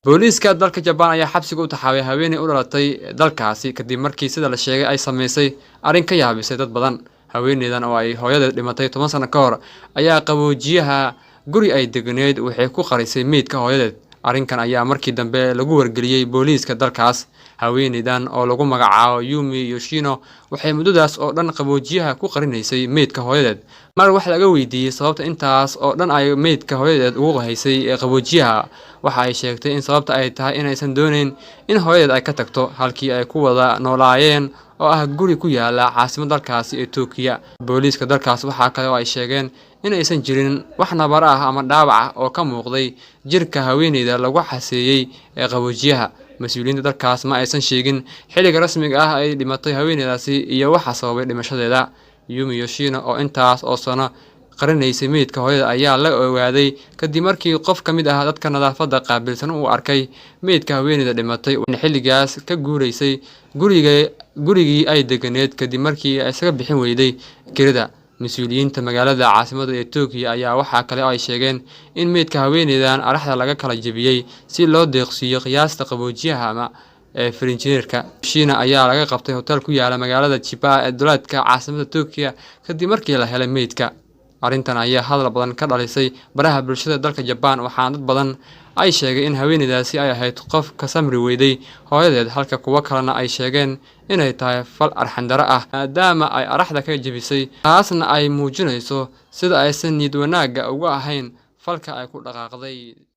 booliiska dalka Japan ayaa xabsiga u taxaabay haweeney u dhalatay dalkaasi kadib markii sida la sheegay ay sameysay arrin ka yaabisay dad badan. haweeneydan oo ay hooyadeed dhimatay 10 sano ka hor ayaa qaboojiyaha guri ay degneed waxay ku qarisay meydka hooyadeed. arrinkan ayaa markii dambe lagu wargeliyay booliiska dalkaas. haweeneydan oo lagu magacaabo Yumi Yoshino waxay muddadaas oo dhan qaboojiyaha ku qarinaysay meydka hooyadeed. mar wax laga weydiiyay sababta intaas oo dhan ay meydka hooyadeed ugu haysay qaboojiyaha, waxa ay sheegtay in sababta ay tahay inaysan doonayn in hooyadeed ay ka tagto halkii ay ku wada noolaayeen oo ah guri ku yaala caasimadda dalkaasi ee Tokyo. booliiska dalkaas waxa kale oo ay sheegeen in aysan jirin wax nabar ah ama dhaawac ah oo ka muuqday jirka haweeneyda lagu xaseeyay qaboojiyaha. mas'uuliyiinta dalkaas ma aysan sheegin xilliga rasmiga ah ay dhimatay haweeneydaasi iyo waxa sababay dhimashadeeda. Yumi Yoshino oo intaas oo sano qarinaysay meydka hooyada ayaa la ogaaday kadib markii qof ka mid ah dadka nadaafadda qaabilsan uu arkay meydka haweeneyda dhimatay oo xilligaas ka guureysay gurigii ay deganeed kadib markii ay isaga bixin weyday kirada. mas'uuliyiinta magaalada caasimadda ee Tokyo ayaa waxa kale oo ay sheegeen in meydka haweeneydan araxda laga kala jabiyay si loo deeqsiyo qiyaasta qaboojiyaha ama frinjeerka. Yoshino ayaa laga qabtay hotel ku yaala magaalada Chiba ee duleedka caasimadda Tokyo kadib markii la helay meydka. arrintan ayaa hadal badan ka dhalisay baraha bulshada dalka Japan, waxaana dad badan ay sheegay in haweeneydaasi ay ahayd qof ka samri weyday hooyadeed, halka kuwa kalena ay sheegeen inay tahay fal arxan darro ah maadaama ay araxda ka jabisay. taasna ay muujinayso sida aysan niyad wanaagga uga ahayn falka ay ku dhaqaaqday.